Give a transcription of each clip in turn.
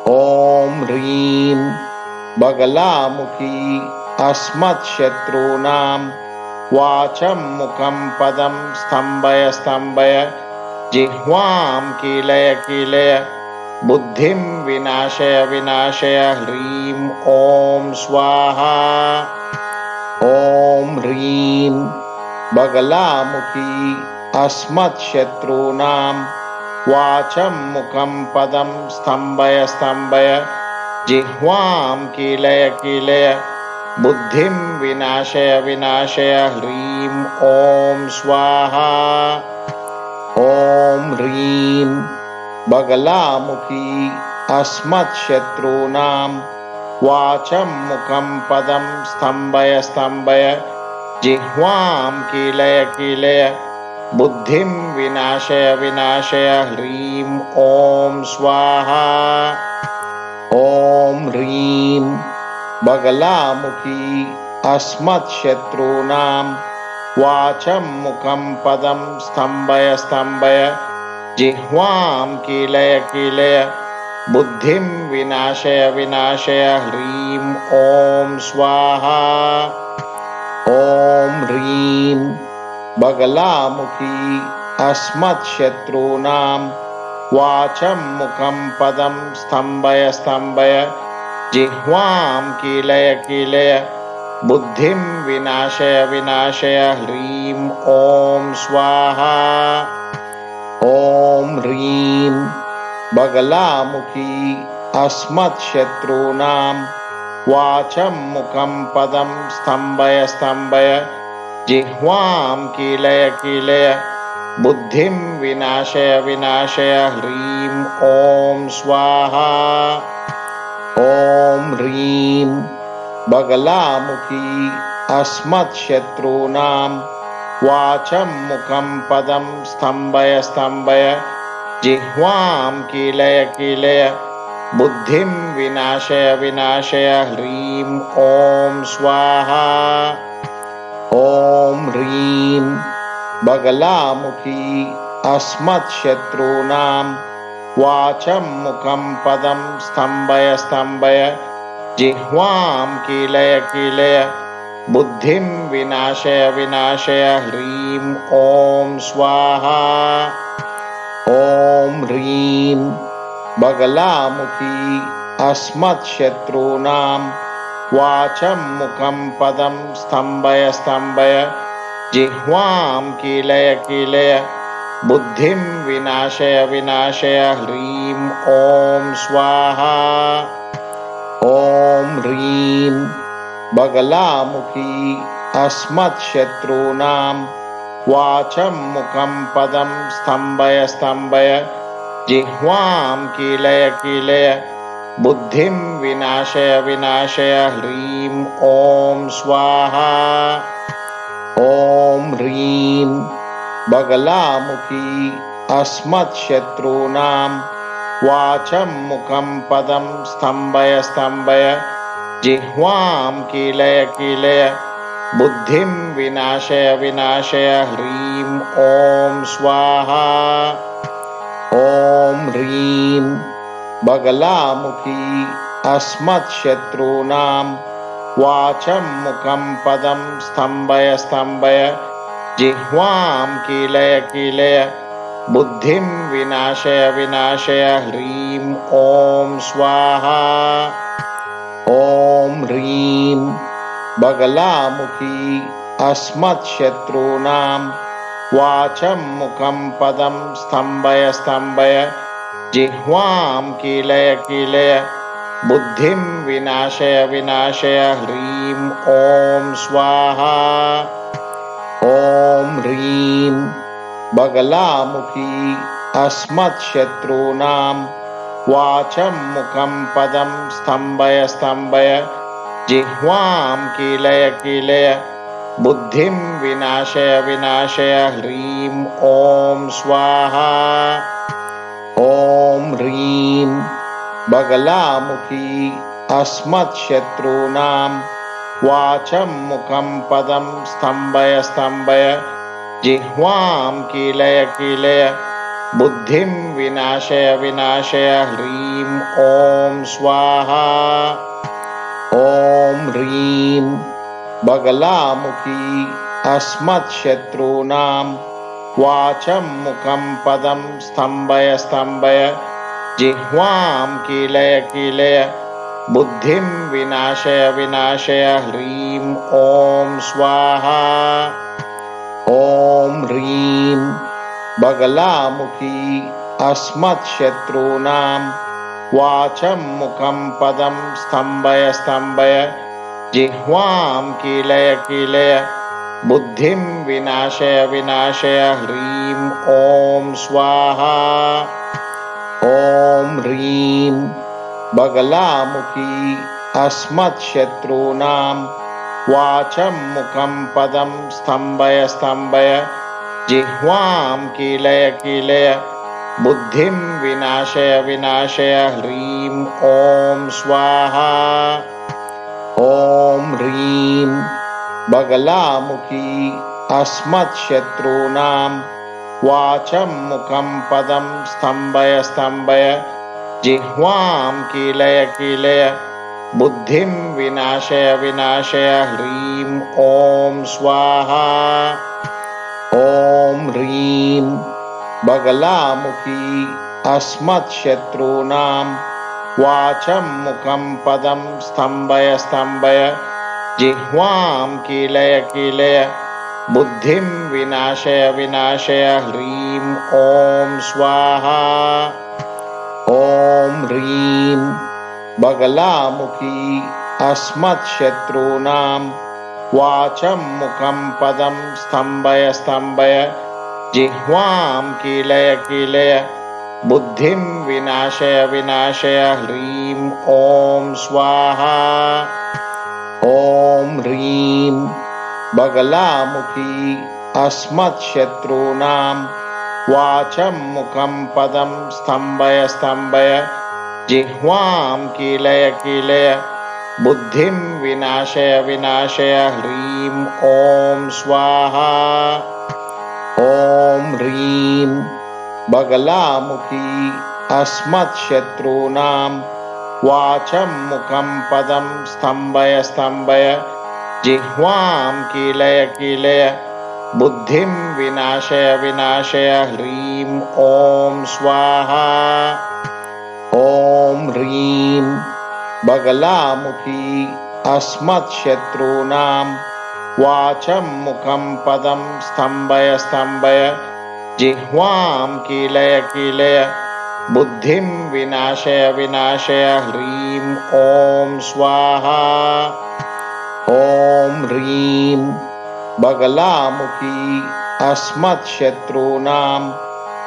ॐ ह्रीं बगलामुखी अस्मत्शत्रूणां वाचं मुखं पदं स्तम्भय स्तम्भय जिह्वां कीलय कीलय बुद्धिं विनाशय विनाशय ह्रीं ॐ स्वाहा। ॐ ह्रीं बगलामुखी अस्मत्शत्रूणां वाचं मुखं पदं स्तम्भय स्तम्भय जिह्वां कीलय कीलय बुद्धिं विनाशय विनाशय ह्रीं ॐ स्वाहा। ॐ ह्रीं बगलामुखी अस्मत्शत्रूणां वाचं मुखं पदं स्तम्भय स्तम्भय जिह्वां कीलय कीलय बुद्धिं विनाशय विनाशय ह्रीं ॐ स्वाहा। ॐ ह्रीं बगलामुखी अस्मत्शत्रूणां वाचं मुखं पदं स्तम्भय स्तम्भय जिह्वां कीलय कीलय बुद्धिं विनाशय विनाशय ह्रीं ॐ स्वाहा। ॐ ह्रीं बगलामुखी अस्मत्शत्रूणां वाचं मुखं पदं स्तम्भय स्तम्भय जिह्वां कीलय कीलय बुद्धिं विनाशय विनाशय ह्रीं ॐ स्वाहा। ॐ ह्रीं बगलामुखी अस्मत्शत्रूणां वाचं मुखं पदं स्तम्भय स्तम्भय जिह्वां कीलय कीलय बुद्धिं विनाशय विनाशय ह्रीं ॐ स्वाहा। ॐ ह्रीं बगलामुखी अस्मत्शत्रूणां वाचं मुखं पदं स्तम्भय स्तम्भय जिह्वां कीलय कीलय बुद्धिं विनाशय विनाशय ह्रीं ॐ स्वाहा। ॐ ह्रीं बगलामुखी अस्मत्शत्रूणां वाचं मुखं पदं स्तम्भय स्तम्भय जिह्वां कीलय कीलय बुद्धिं विनाशय विनाशय ह्रीं ॐ स्वाहा। ॐ ह्रीं बगलामुखी अस्मत्शत्रूणां वाचं मुखं पदं स्तम्भय स्तम्भय जिह्वां कीलय कीलय बुद्धिं विनाशय विनाशय ह्रीं ॐ स्वाहा। ॐ ह्रीं बगलामुखी अस्मत्शत्रूणां वाचं मुखं पदं स्तम्भय स्तम्भय जिह्वां कीलय कीलय बुद्धिं विनाशय विनाशय ह्रीं ॐ स्वाहा। ॐ ह्रीं बगलामुखी अस्मत्शत्रूणां वाचं मुखं पदं स्तम्भय स्तम्भय जिह्वां कीलय कीलय बुद्धिं विनाशय विनाशय ह्रीं ॐ स्वाहा। ॐ ह्रीं बगलामुखी अस्मत्शत्रूणां वाचं मुखं पदं स्तम्भय स्तम्भय जिह्वां कीलय कीलय बुद्धिं विनाशय विनाशय ह्रीं ॐ स्वाहा। ॐ ह्रीं बगलामुखी अस्मत्शत्रूणां वाचं मुखं पदं स्तम्भय स्तम्भय जिह्वां कीलय कीलय बुद्धिं विनाशय विनाशय ह्रीं ॐ स्वाहा। ॐ ह्रीं बगलामुखी अस्मत्शत्रूणां वाचं मुखं पदं स्तम्भय स्तम्भय जिह्वां कीलय कीलय बुद्धिं विनाशय विनाशय ह्रीं ॐ स्वाहा। ॐ ह्रीं बगलामुखी अस्मत्शत्रूणां वाचं मुखं पदं स्तम्भय स्तम्भय जिह्वां कीलय कीलय बुद्धिं विनाशय विनाशय ह्रीं ॐ स्वाहा। ॐ ह्रीं बगलामुखी अस्मत्शत्रूणां वाचं मुखं पदं स्तम्भय स्तम्भय जिह्वां कीलय कीलय बुद्धिं विनाशय विनाशय ह्रीं ॐ स्वाहा। ॐ ह्रीं बगलामुखी अस्मत्शत्रूणां वाचं मुखं पदं स्तम्भय स्तम्भय जिह्वां कीलय कीलय बुद्धिं विनाशय विनाशय ह्रीं ॐ स्वाहा। ॐ ह्रीं बगलामुखी अस्मत्शत्रूणां वाचं मुखं पदं स्तम्भय स्तम्भय जिह्वां कीलय कीलय बुद्धिं विनाशय विनाशय ह्रीं ॐ स्वाहा। ॐ ह्रीं बगलामुखी अस्मत्शत्रूणां वाचं मुखं पदं स्तम्भय स्तम्भय जिह्वां कीलय कीलय बुद्धिं विनाशय विनाशय ह्रीं ॐ स्वाहा। ॐ ह्रीं बगलामुखी अस्मत्शत्रूणां वाचं मुखं पदं स्तम्भय स्तम्भय जिह्वां कीलय कीलय बुद्धिं विनाशय विनाशय ह्रीं ॐ स्वाहा। ॐ ह्रीं बगलामुखी अस्मत्शत्रूणां वाचं मुखं पदं स्तम्भय स्तम्भय जिह्वां कीलय कीलय बुद्धिं विनाशय विनाशय ह्रीं ॐ स्वाहा। ॐ ह्रीं बगलामुखी अस्मत्शत्रूणां वाचं मुखं पदं स्तम्भय स्तम्भय जिह्वां कीलय कीलय बुद्धिं विनाशय विनाशय ह्रीं ॐ स्वाहा। ॐ ह्रीं बगलामुखी अस्मत्शत्रूणां वाचं मुखं पदं स्तम्भय स्तम्भय जिह्वां कीलय कीलय बुद्धिं विनाशय विनाशय ह्रीं ॐ स्वाहा। ॐ ह्रीं बगलामुखी अस्मत्शत्रूणां वाचं मुखं पदं स्तम्भय स्तम्भय जिह्वां कीलय कीलय बुद्धिं विनाशय विनाशय ह्रीं ॐ स्वाहा। ॐ ह्रीं बगलामुखी अस्मत्शत्रूणां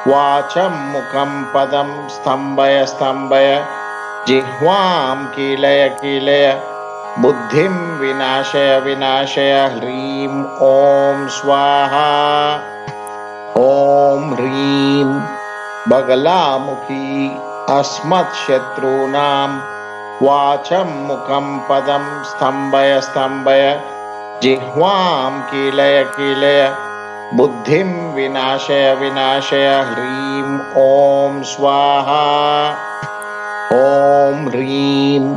वाचं मुखं पदं स्तम्भय स्तम्भय जिह्वां कीलय कीलय बुद्धिं विनाशय विनाशय ह्रीं ॐ स्वाहा। ॐ ह्रीं बगलामुखी अस्मत्शत्रूणां वाचं मुखं पदं स्तम्भय स्तम्भय जिह्वां कीलय कीलय बुद्धिं विनाशय विनाशय ह्रीं ॐ स्वाहा। ॐ ह्रीं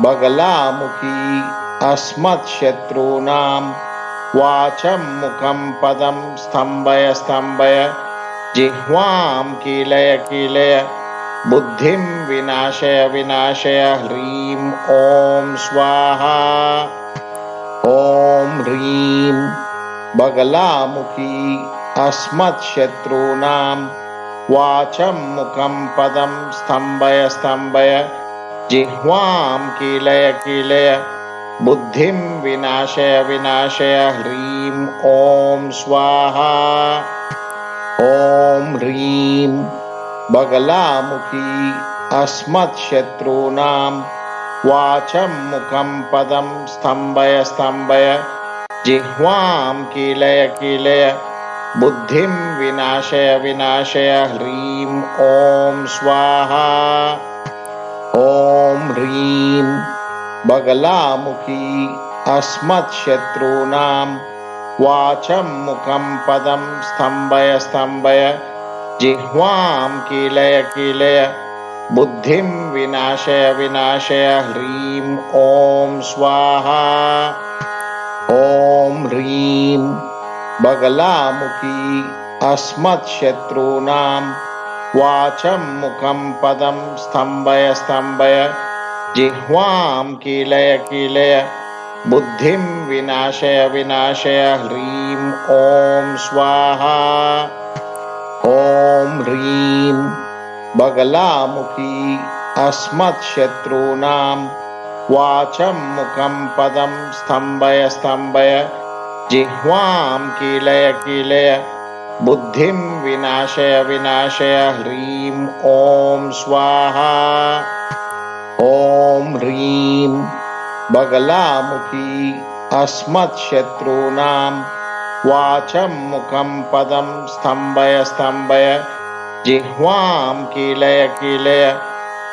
बगलामुखी अस्मत्शत्रूणां वाचं मुखं पदं स्तम्भय स्तम्भय जिह्वां कीलय कीलय बुद्धिं विनाशय विनाशय ह्रीं ॐ स्वाहा। ॐ ह्रीं बगलामुखी अस्मत्शत्रूणां वाचं मुखं पदं स्तम्भय स्तम्भय जिह्वां कीलय कीलय बुद्धिं विनाशय विनाशय ह्रीं ॐ स्वाहा। ॐ ह्रीं बगलामुखी अस्मत्शत्रूणां वाचं मुखं पदं स्तम्भय स्तम्भय जिह्वां कीलय कीलय बुद्धिं विनाशय विनाशय ह्रीं ॐ स्वाहा। ॐ ह्रीं बगलामुखी अस्मत्शत्रूणां वाचं मुखं पदं स्तम्भय स्तम्भय जिह्वां कीलय कीलय बुद्धिं विनाशय विनाशय ह्रीं ॐ स्वाहा। ॐ ह्रीं बगलामुखी अस्मत्शत्रूणां वाचं मुखं पदं स्तम्भय स्तम्भय जिह्वां कीलय कीलय बुद्धिं विनाशय विनाशय ह्रीं ॐ स्वाहा। ॐ ह्रीं बगलामुखी अस्मत्शत्रूणां वाचं मुखं पदं स्तम्भय स्तम्भय जिह्वां कीलय कीलय बुद्धिं विनाशय विनाशय ह्रीं ॐ स्वाहा। ॐ ह्रीं बगलामुखी अस्मत्शत्रूणां वाचं मुखं पदं स्तम्भय स्तम्भय जिह्वां कीलय कीलय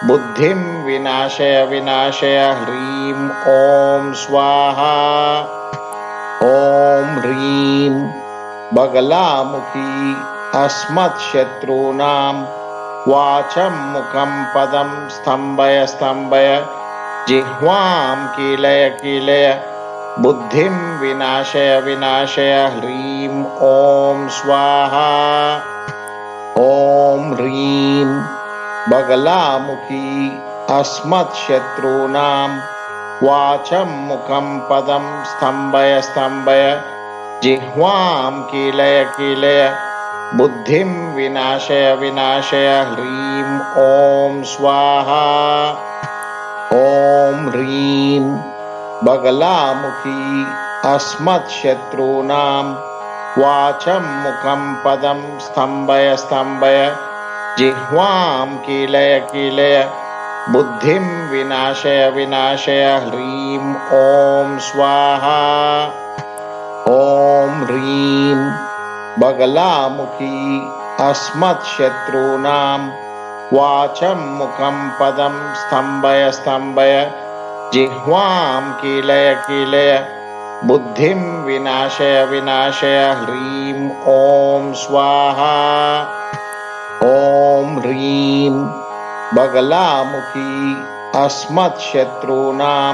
बुद्धिं विनाशय विनाशय ह्रीं ॐ स्वाहा। ॐ ह्रीं बगलामुखी अस्मत्शत्रूणां वाचं मुखं पदं स्तम्भय स्तम्भय जिह्वां कीलय कीलय बुद्धिं विनाशय विनाशय ह्रीं ॐ स्वाहा। ॐ ह्रीं बगलामुखी अस्मत्शत्रूणां वाचं मुखं पदं स्तम्भय स्तम्भय जिह्वां कीलय कीलय बुद्धिं विनाशय विनाशय ह्रीं ॐ स्वाहा। ॐ ह्रीं बगलामुखी अस्मत्शत्रूणां वाचं मुखं पदं स्तम्भय स्तम्भय जिह्वां कीलय कीलय बुद्धिं विनाशय विनाशय ह्रीं ॐ स्वाहा। ॐ ह्रीं बगलामुखी अस्मत्शत्रूणां वाचं मुखं पदं स्तम्भय स्तम्भय जिह्वां कीलय कीलय बुद्धिं विनाशय विनाशय ह्रीं ॐ स्वाहा। ॐ ह्रीं बगलामुखी अस्मत्शत्रूणां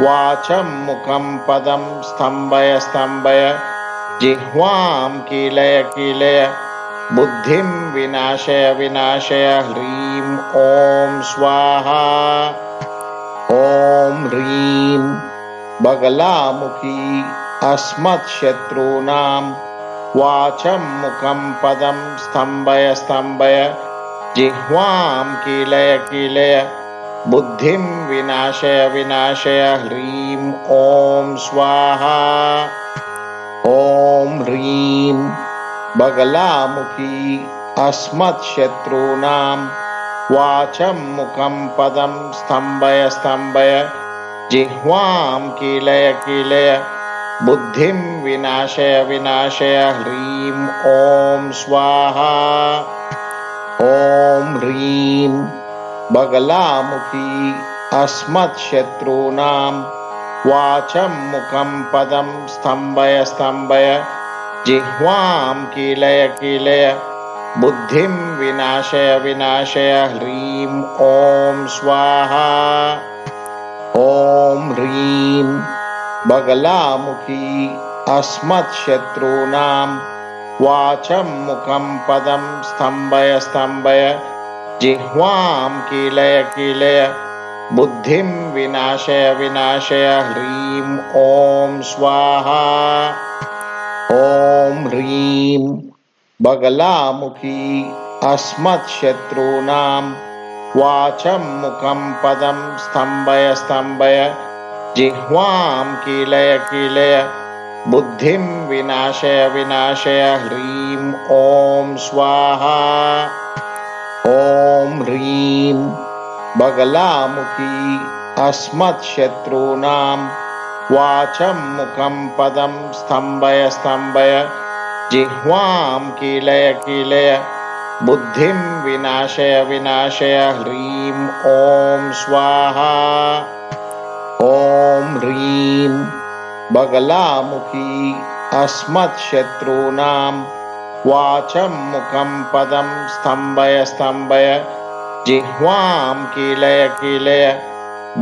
वाचं मुखं पदं स्तम्भय स्तम्भय जिह्वां कीलय कीलय बुद्धिं विनाशय विनाशय ह्रीं ॐ स्वाहा। ॐ ह्रीं बगलामुखी अस्मत्शत्रूणां वाचं मुखं पदं स्तम्भय स्तम्भय जिह्वां कीलय कीलय बुद्धिं विनाशय विनाशय ह्रीं ॐ स्वाहा। ॐ ह्रीं बगलामुखी अस्मत्शत्रूणां वाचं मुखं पदं स्तम्भय स्तम्भय जिह्वां कीलय कीलय बुद्धिं विनाशय विनाशय ह्रीं ॐ स्वाहा। ॐ ह्रीं बगलामुखी अस्मत्शत्रूणां वाचं मुखं पदं स्तम्भय स्तम्भय जिह्वां कीलय कीलय बुद्धिं विनाशय विनाशय ह्रीं ॐ स्वाहा। ॐ ह्रीं बगलामुखी अस्मत्शत्रूणां वाचं मुखं पदं स्तम्भय स्तम्भय जिह्वां कीलय कीलय बुद्धिं विनाशय विनाशय ह्रीं ॐ स्वाहा। ॐ ह्रीं बगलामुखी अस्मत्शत्रूणां वाचं मुखं पदं स्तम्भय स्तम्भय जिह्वां कीलय कीलय बुद्धिं विनाशय विनाशय ह्रीं ॐ स्वाहा। ॐ ह्रीं बगलामुखी अस्मत्शत्रूणां वाचं मुखं पदं स्तम्भय स्तम्भय जिह्वां कीलय कीलय बुद्धिं विनाशय विनाशय ह्रीं ॐ स्वाहा। ॐ ह्रीं बगलामुखी अस्मत्शत्रूणां वाचं मुखं पदं स्तम्भय स्तम्भय जिह्वां कीलय कीलय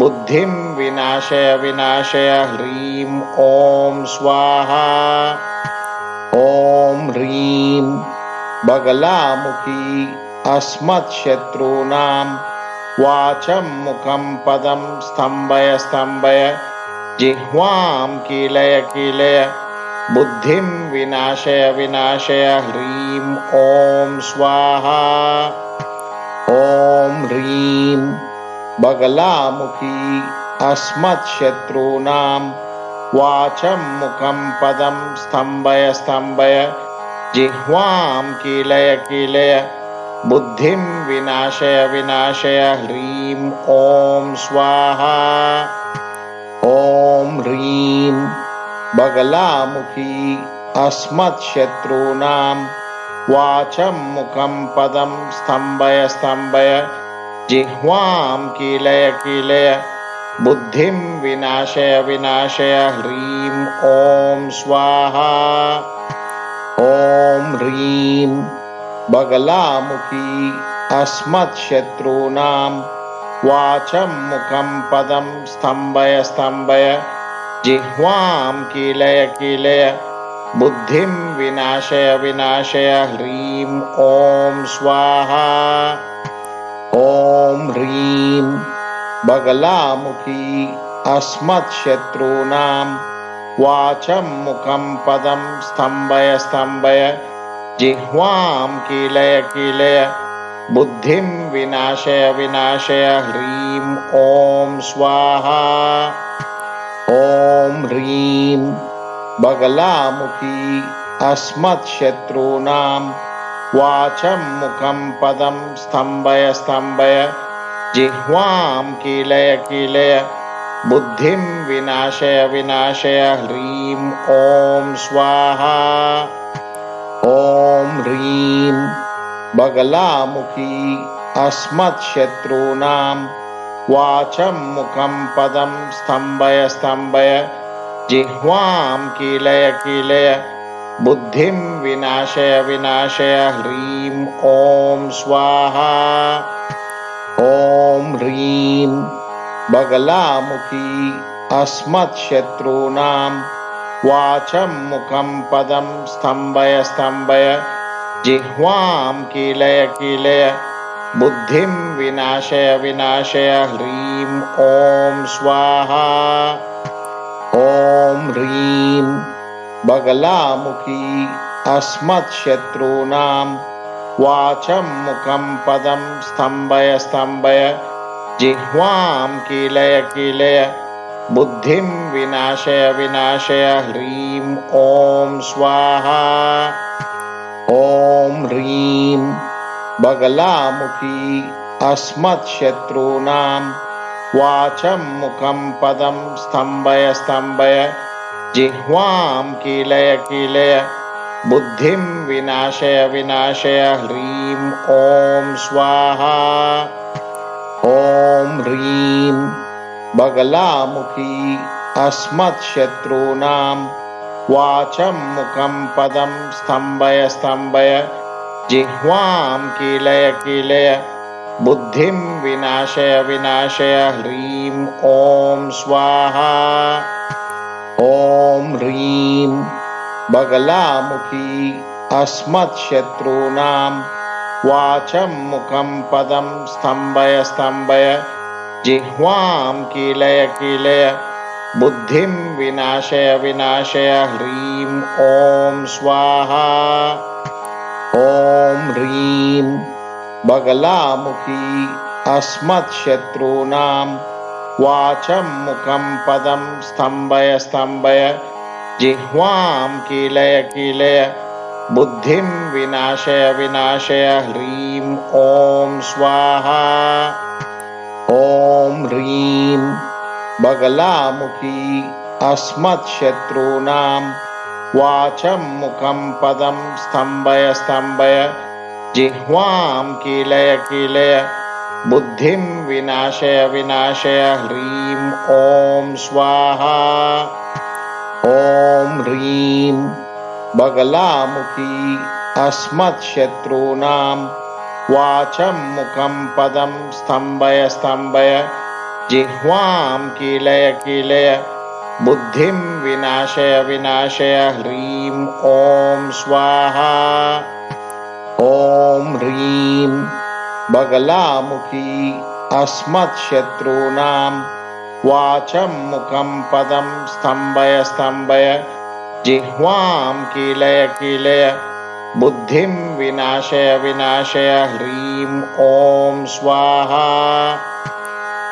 बुद्धिं विनाशय विनाशय ह्रीं ॐ स्वाहा ॐ ह्रीं बगलामुखी अस्मत्शत्रूणां वाचं मुखं पदं स्तम्भय स्तम्भय जिह्वां कीलय कीलय बुद्धिं विनाशय विनाशय ह्रीं ॐ स्वाहा ॐ ह्रीं बगलामुखी अस्मत्शत्रूणां वाचं मुखं पदं स्तम्भय स्तम्भय जिह्वां कीलय कीलय बुद्धिं विनाशय विनाशय ह्रीं ॐ स्वाहा ॐ ह्रीं बगलामुखी अस्मत्शत्रूणां वाचं मुखं पदं स्तम्भय स्तम्भय जिह्वां कीलय कीलय बुद्धिं विनाशय विनाशय ह्रीं ॐ स्वाहा ॐ ह्रीं बगलामुखी अस्मत्शत्रूणां वाचं मुखं पदं स्तम्भय स्तम्भय जिह्वां कीलय कीलय बुद्धिं विनाशय विनाशय ह्रीं ॐ स्वाहा ॐ ह्रीं बगलामुखी अस्मत्शत्रूणां वाचं मुखं पदं स्तम्भय स्तम्भय जिह्वां कीलय कीलय बुद्धिं विनाशय विनाशय ह्रीं ॐ स्वाहा ॐ ह्रीं बगलामुखी अस्मत्शत्रूणां वाचं मुखं पदं स्तम्भय स्तम्भय जिह्वां कीलय कीलय बुद्धिं विनाशय विनाशय ह्रीं ॐ स्वाहा ॐ ह्रीं बगलामुखी अस्मत्शत्रूणां वाचं मुखं पदं स्तम्भय स्तम्भय जिह्वां कीलय कीलय बुद्धिं विनाशय विनाशय ह्रीं ॐ स्वाहा ॐ ह्रीं बगलामुखी अस्मत्शत्रूणां वाचं मुखं पदं स्तम्भय स्तम्भय जिह्वां कीलय कीलय बुद्धिं विनाशय विनाशय ह्रीं ॐ स्वाहा ॐ ह्रीं बगलामुखी अस्मत्शत्रूणां वाचं मुखं पदं स्तम्भय स्तम्भय जिह्वां कीलय कीलय बुद्धिं विनाशय विनाशय ह्रीं ॐ स्वाहा ॐ ह्रीं बगलामुखी अस्मत्शत्रूणां वाचं मुखं पदं स्तम्भय स्तम्भय जिह्वां कीलय कीलय बुद्धिं विनाशय विनाशय ह्रीं ॐ स्वाहा ॐ ह्रीं बगलामुखी अस्मत्शत्रूणां वाचं मुखं पदं स्तम्भय स्तम्भय जिह्वां कीलय कीलय बुद्धिं विनाशय विनाशय ह्रीं ॐ स्वाहा ॐ ह्रीं बगलामुखी अस्मत्शत्रूणां वाचं मुखं पदं स्तम्भय स्तम्भय जिह्वां कीलय कीलय बुद्धिं विनाशय विनाशय ह्रीं ॐ स्वाहा ॐ ह्रीं बगलामुखी अस्मत्शत्रूणां वाचं मुखं पदं स्तम्भय स्तम्भय जिह्वां कीलय कीलय बुद्धिं विनाशय विनाशय ह्रीं ॐ स्वाहा ॐ ह्रीं बगलामुखी अस्मत्शत्रूणां वाचं मुखं पदं स्तम्भय स्तम्भय जिह्वां कीलय कीलय बुद्धिं विनाशय विनाशय ह्रीं ॐ स्वाहा ॐ ह्रीं बगलामुखी अस्मत्शत्रूणां वाचं मुखं पदं स्तम्भय स्तम्भय जिह्वां कीलय कीलय बुद्धिं विनाशय विनाशय ह्रीं ॐ स्वाहा। ॐ ह्रीं बगलामुखी अस्मत्शत्रूणां वाचं मुखं पदं स्तम्भय स्तम्भय जिह्वां कीलय कीलय बुद्धिं विनाशय विनाशय ह्रीं ॐ स्वाहा।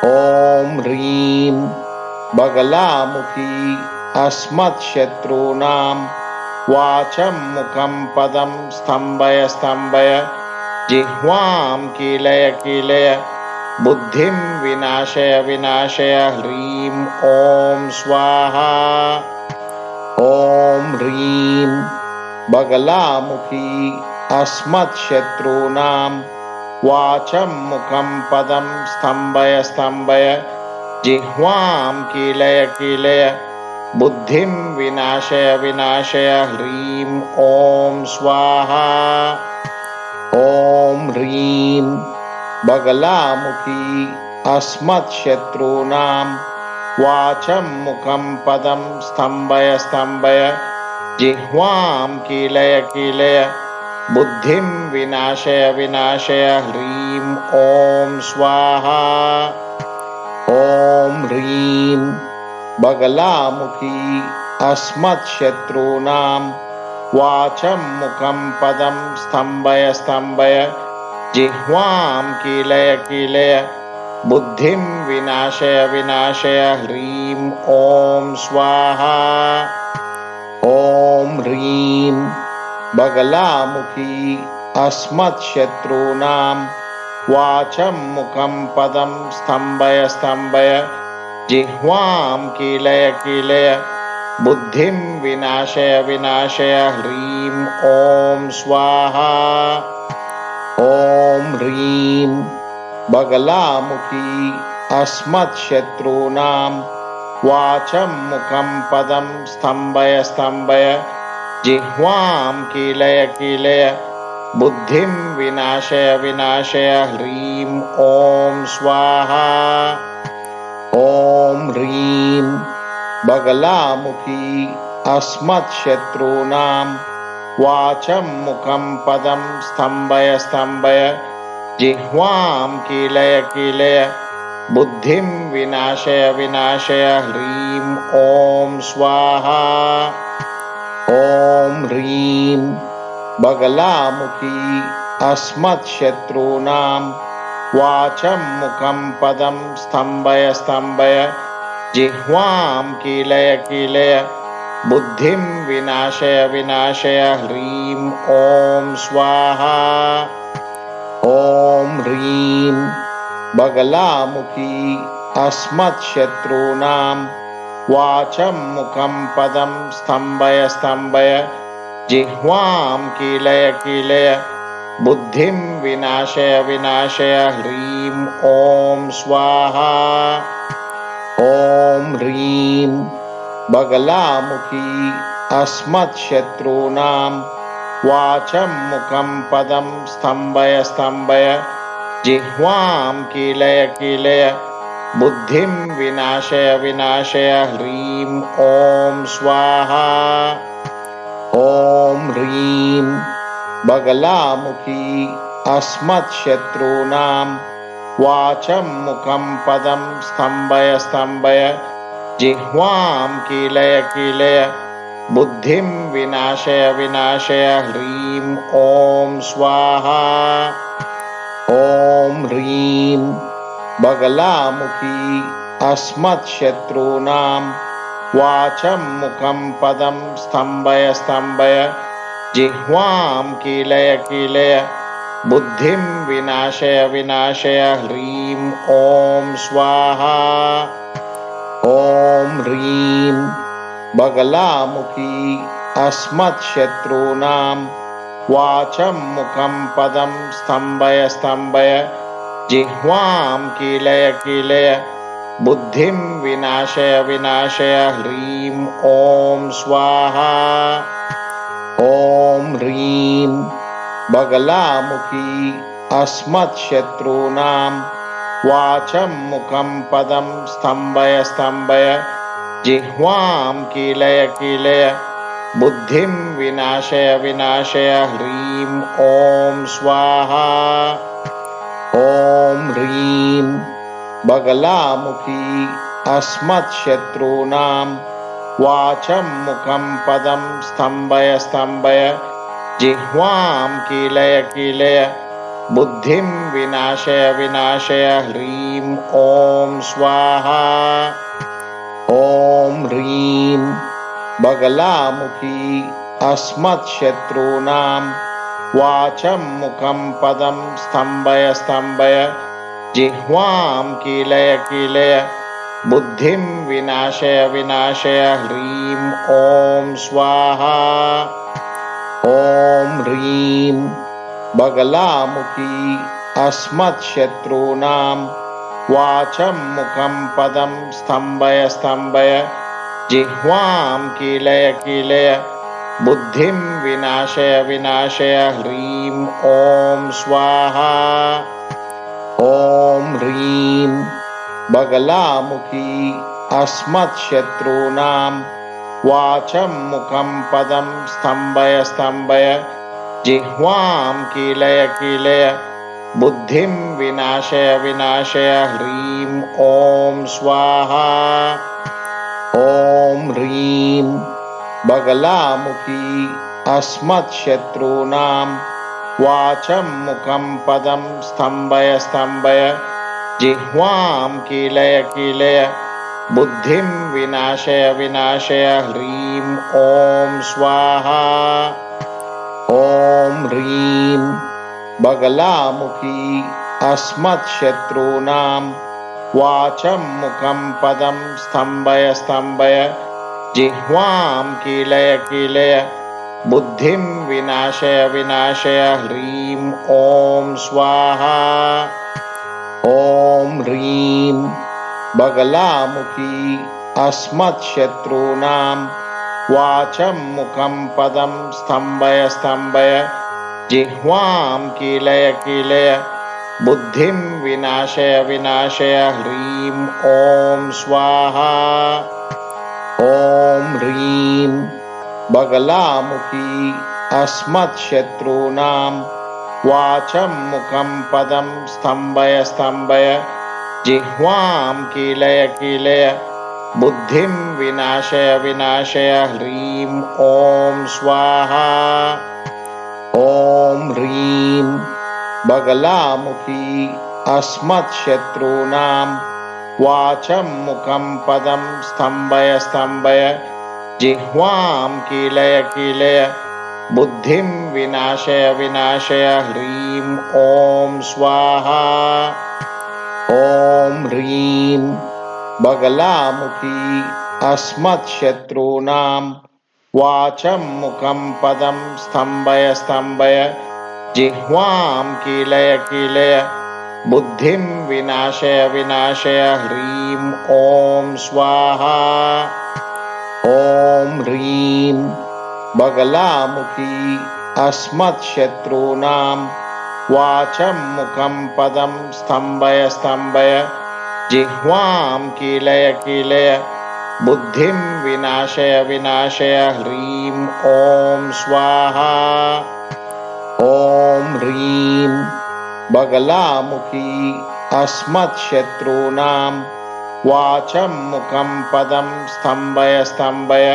ॐ ह्रीं बगलामुखी अस्मत्शत्रूणां वाचं मुखं पदं स्तम्भय स्तम्भय जिह्वां कीलय कीलय बुद्धिं विनाशय विनाशय ह्रीं ॐ स्वाहा। ॐ ह्रीं बगलामुखी अस्मत्शत्रूणां वाचं मुखं पदं स्तम्भय स्तम्भय जिह्वां कीलय कीलय बुद्धिं विनाशय विनाशय ह्रीं ॐ स्वाहा। ॐ ह्रीं बगलामुखी अस्मत्शत्रूणां वाचं मुखं पदं स्तम्भय स्तम्भय जिह्वां कीलय कीलय बुद्धिं विनाशय विनाशय ह्रीं ॐ स्वाहा। ॐ ह्रीं बगलामुखी अस्मत्शत्रूणां वाचं मुखं पदं स्तम्भय स्तम्भय जिह्वां कीलय कीलय बुद्धिं विनाशय विनाशय ह्रीं ॐ स्वाहा। ॐ ह्रीं बगलामुखी अस्मत्शत्रूणां वाचं मुखं पदं स्तम्भय स्तम्भय जिह्वां कीलय कीलय बुद्धिं विनाशय विनाशय ह्रीं ॐ स्वाहा। ॐ ह्रीं बगलामुखी अस्मत्शत्रूणां वाचं मुखं पदं स्तम्भय स्तम्भय जिह्वां कीलय कीलय बुद्धिं विनाशय विनाशय ह्रीं ॐ स्वाहा। ॐ ह्रीं बगलामुखी अस्मत्शत्रूणां वाचं मुखं पदं स्तम्भय स्तम्भय जिह्वां कीलय कीलय बुद्धिं विनाशय विनाशय ह्रीं ॐ स्वाहा। ॐ ह्रीं बगलामुखी अस्मत्शत्रूणां वाचं मुखं पदं स्तम्भय स्तम्भय जिह्वां कीलय कीलय बुद्धिं विनाशय विनाशय ह्रीं ॐ स्वाहा। ॐ ह्रीं बगलामुखी अस्मत्शत्रूणां वाचं मुखं पदं स्तम्भय स्तम्भय जिह्वां कीलय कीलय बुद्धिं विनाशय विनाशय ह्रीं ॐ स्वाहा। ॐ ह्रीं बगलामुखी अस्मत्शत्रूणां वाचं मुखं पदं स्तम्भय स्तम्भय जिह्वां कीलय कीलय बुद्धिं विनाशय विनाशय ह्रीं ॐ स्वाहा। ॐ ह्रीं बगलामुखी अस्मत्शत्रूणां वाचं मुखं पदं स्तम्भय स्तम्भय जिह्वां कीलय कीलय बुद्धिं विनाशय विनाशय ह्रीं ॐ स्वाहा। ॐ ह्रीं बगलामुखी अस्मत्शत्रूणां वाचं मुखं पदं स्तम्भय स्तम्भय जिह्वां कीलय कीलय बुद्धिं विनाशय विनाशय ह्रीं ॐ स्वाहा। ॐ ह्रीं बगलामुखी अस्मत्शत्रूणां वाचं मुखं पदं स्तम्भय स्तम्भय जिह्वां कीलय कीलय बुद्धिं विनाशय विनाशय ह्रीं ॐ स्वाहा। ॐ ह्रीं बगलामुखी अस्मत्शत्रूणां वाचं मुखं पदं स्तम्भय स्तम्भय जिह्वां कीलय कीलय बुद्धिं विनाशय विनाशय ह्रीं ॐ स्वाहा ॐ ह्रीं बगलामुखी अस्मत्शत्रूणां वाचं मुखं पदं स्तम्भय स्तम्भय जिह्वां कीलय कीलय बुद्धिं विनाशय विनाशय ह्रीं ॐ स्वाहा ॐ ह्रीं बगलामुखी अस्मत्शत्रूणां वाचं मुखं पदं स्तम्भय स्तम्भय जिह्वां कीलय कीलय बुद्धिं विनाशय विनाशय ह्रीं ॐ स्वाहा ॐ ह्रीं बगलामुखी अस्मत्शत्रूणां वाचं मुखं पदं स्तम्भय स्तम्भय जिह्वां कीलय कीलय बुद्धिं विनाशय विनाशय ह्रीं ॐ स्वाहा ॐ ह्रीं बगलामुखी अस्मत्शत्रूणां वाचं मुखं पदं स्तम्भय स्तम्भय जिह्वां कीलय कीलय बुद्धिं विनाशय विनाशय ह्रीं ॐ स्वाहा ॐ ह्रीं बगलामुखी अस्मत्शत्रूणां वाचं मुखं पदं स्तम्भय स्तम्भय जिह्वां कीलय कीलय बुद्धिं विनाशय विनाशय ह्रीं ॐ स्वाहा ॐ ह्रीं बगलामुखी अस्मत्शत्रूणां वाचं मुखं पदं स्तम्भय स्तम्भय जिह्वां कीलय कीलय बुद्धिं विनाशय विनाशय ह्रीं ॐ स्वाहा ॐ ह्रीं बगलामुखी अस्मत्शत्रूणां वाचं मुखं पदं स्तम्भय स्तम्भय जिह्वां कीलय कीलय बुद्धिं विनाशय विनाशय ह्रीं ॐ स्वाहा ॐ ह्रीं बगलामुखी अस्मत्शत्रूणां वाचं मुखं पदं स्तम्भय स्तम्भय जिह्वां कीलय कीलय बुद्धिं विनाशय विनाशय ह्रीं ॐ स्वाहा ॐ ह्रीं बगलामुखी अस्मत्शत्रूणां वाचं मुखं पदं स्तम्भय स्तम्भय जिह्वां कीलय कीलय बुद्धिं विनाशय विनाशय ह्रीं ॐ स्वाहा ॐ ह्रीं बगलामुखी अस्मत्शत्रूणां वाचं मुखं पदं स्तम्भय स्तम्भय जिह्वां कीलय कीलय बुद्धिं विनाशय विनाशय ह्रीं ॐ स्वाहा ॐ ह्रीं बगलामुखी अस्मत्शत्रूणां वाचं मुखं पदं स्तम्भय स्तम्भय जिह्वां कीलय कीलय बुद्धिं विनाशय विनाशय ह्रीं ॐ स्वाहा ॐ ह्रीं बगलामुखी अस्मत्शत्रूणां वाचं मुखं पदं स्तम्भय स्तम्भय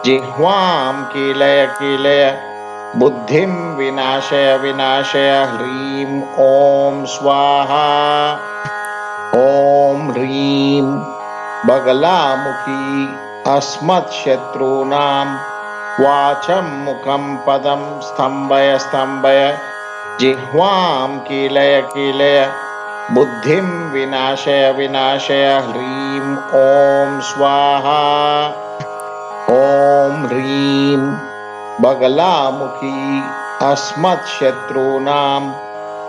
जिह्वां कीलय कीलय बुद्धिं विनाशय विनाशय ह्रीं ॐ स्वाहा ॐ ह्रीं बगलामुखी अस्मत्शत्रूणां वाचं मुखं पदं स्तम्भय स्तम्भय जिह्वां कीलय कीलय बुद्धिं विनाशय विनाशय ह्रीं ॐ स्वाहा ॐ ह्रीं बगलामुखी अस्मत्शत्रूणां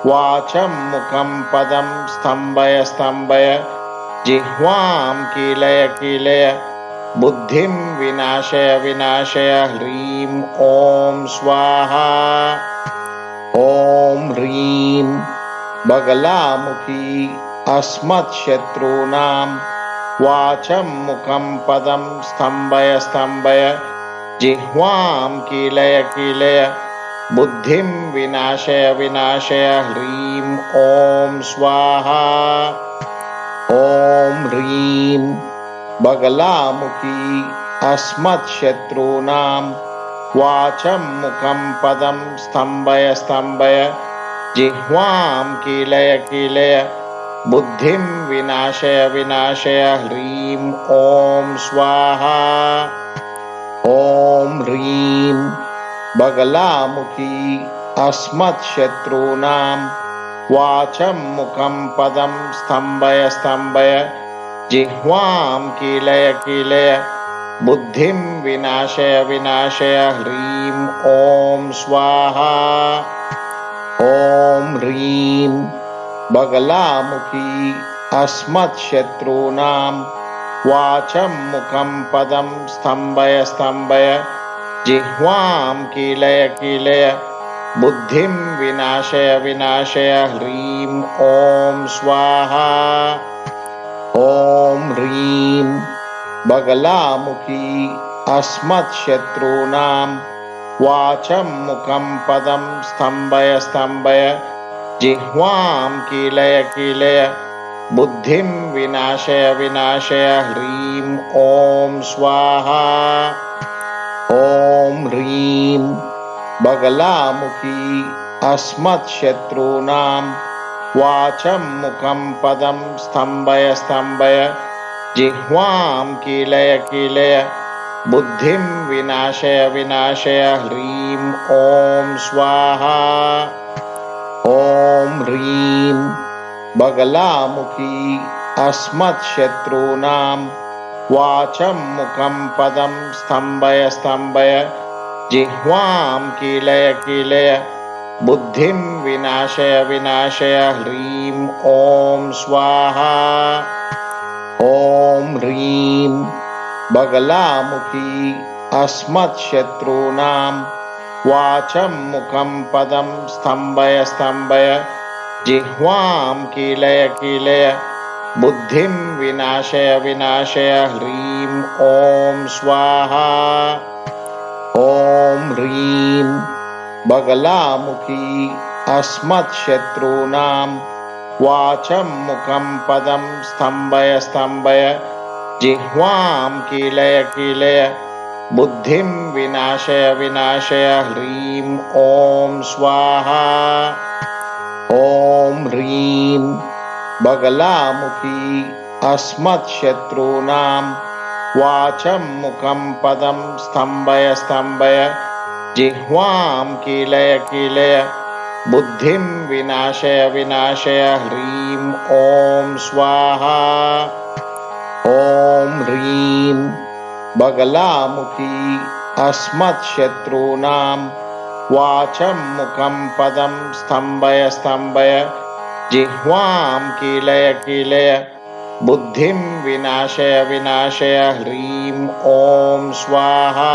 वाचं मुखं पदं स्तम्भय स्तम्भय जिह्वां कीलय कीलय बुद्धिं विनाशय विनाशय ह्रीं ॐ स्वाहा बगलामुखी अस्मत्शत्रूणां वाचं मुखं पदं स्तम्भय स्तम्भय जिह्वां कीलय कीलय बुद्धिं विनाशय विनाशय ह्रीं ॐ स्वाहा। ॐ ह्रीं बगलामुखी अस्मत्शत्रूणां वाचं मुखं पदं स्तम्भय स्तम्भय जिह्वां कीलय कीलय बुद्धिं विनाशय विनाशय ह्रीं ॐ स्वाहा। ॐ ह्रीं बगलामुखी अस्मत्शत्रूणां वाचं मुखं पदं स्तम्भय स्तम्भय जिह्वां कीलय कीलय बुद्धिं विनाशय विनाशय ह्रीं ॐ स्वाहा। ॐ ह्रीं बगलामुखी अस्मत्शत्रूणां वाचं मुखं पदं स्तम्भय स्तम्भय जिह्वां कीलय कीलय बुद्धिं विनाशय विनाशय ह्रीं ॐ स्वाहा। ॐ ह्रीं बगलामुखी अस्मत्शत्रूणां वाचं मुखं पदं स्तम्भय स्तम्भय जिह्वां कीलय कीलय बुद्धिं विनाशय विनाशय ह्रीं ॐ स्वाहा। ॐ ह्रीं बगलामुखी अस्मत्शत्रूणां वाचं मुखं पदं स्तम्भय स्तम्भय जिह्वां कीलय कीलय बुद्धिं विनाशय विनाशय ह्रीं ॐ स्वाहा। ॐ ह्रीं बगलामुखी अस्मत्शत्रूणां वाचं मुखं पदं स्तम्भय स्तम्भय जिह्वां कीलय कीलय बुद्धिं विनाशय विनाशय ह्रीं ॐ स्वाहा। ॐ ह्रीं बगलामुखी अस्मत्शत्रूणां वाचं मुखं पदं स्तम्भय स्तम्भय जिह्वां कीलय कीलय बुद्धिं विनाशय विनाशय ह्रीं ॐ स्वाहा। ॐ ह्रीं बगलामुखी अस्मत्शत्रूणां वाचं मुखं पदं स्तम्भय स्तम्भय जिह्वां कीलय कीलय बुद्धिं विनाशय विनाशय ह्रीं ॐ स्वाहा। ॐ ह्रीं बगलामुखी अस्मत्शत्रूणां वाचं मुखं पदं स्तम्भय स्तम्भय जिह्वां कीलय कीलय बुद्धिं विनाशय विनाशय ह्रीं ॐ स्वाहा। ॐ ह्रीं बगलामुखी अस्मत्शत्रूणां वाचं मुखं पदं स्तम्भय स्तम्भय जिह्वां कीलय कीलय बुद्धिं विनाशय विनाशय ह्रीं ॐ स्वाहा।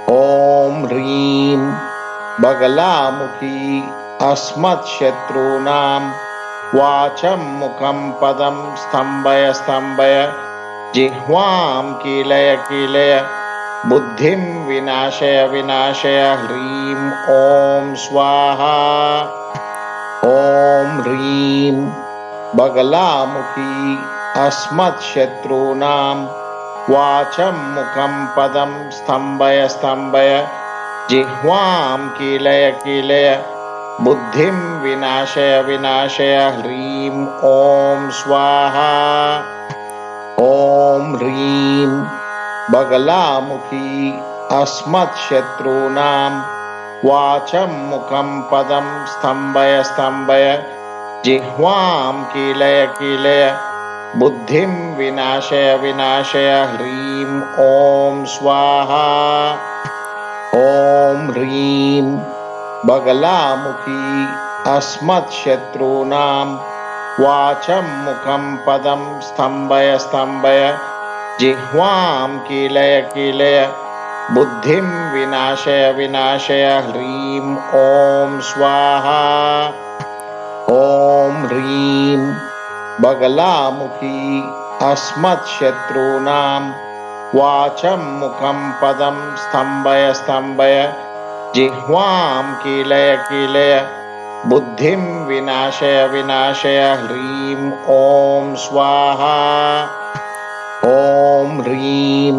ॐ ह्रीं बगलामुखी अस्मत्शत्रूणां वाचं मुखं पदं स्तम्भय स्तम्भय जिह्वां कीलय कीलय बुद्धिं विनाशय विनाशय ह्रीं ॐ स्वाहा। ॐ ह्रीं बगलामुखी अस्मत्शत्रूणां वाचं मुखं पदं स्तम्भय स्तम्भय जिह्वां कीलय कीलय बुद्धिं विनाशय विनाशय ह्रीं ॐ स्वाहा। ॐ ह्रीं बगलामुखी अस्मत्शत्रूणां वाचं मुखं पदं स्तम्भय स्तम्भय जिह्वां कीलय कीलय बुद्धिं विनाशय विनाशय ह्रीं ॐ स्वाहा। ॐ ह्रीं बगलामुखी अस्मत्शत्रूणां वाचं मुखं पदं स्तम्भय स्तम्भय जिह्वां कीलय कीलय बुद्धिं विनाशय विनाशय ह्रीं ॐ स्वाहा। ॐ ह्रीं बगलामुखी अस्मत्शत्रूणां वाचं मुखं पदं स्तम्भय स्तम्भय जिह्वां कीलय कीलय बुद्धिं विनाशय विनाशय ह्रीं ॐ स्वाहा ॐ ह्रीं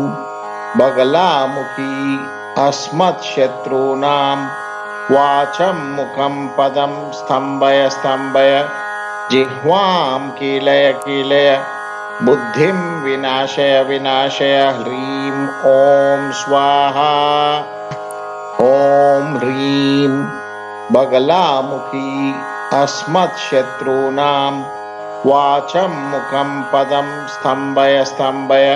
बगलामुखी अस्मत्शत्रूणां वाचं मुखं पदं स्तम्भय स्तम्भय जिह्वां कीलय कीलय बुद्धिं विनाशय विनाशय ह्रीं ॐ स्वाहा ॐ ह्रीं बगलामुखी अस्मत्शत्रूणां वाचं मुखं पदं स्तम्भय स्तम्भय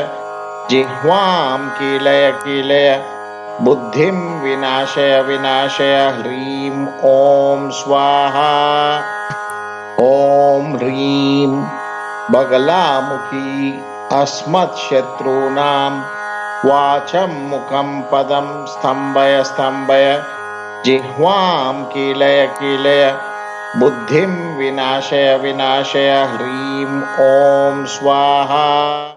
जिह्वां कीलय कीलय बुद्धिं विनाशय विनाशय ह्रीं ॐ स्वाहा ॐ ह्रीं बगलामुखी अस्मत्शत्रूणां वाचं मुखं पदं स्तम्भय स्तम्भय जिह्वां कीलय कीलय बुद्धिं विनाशय विनाशय ह्रीं ॐ स्वाहा।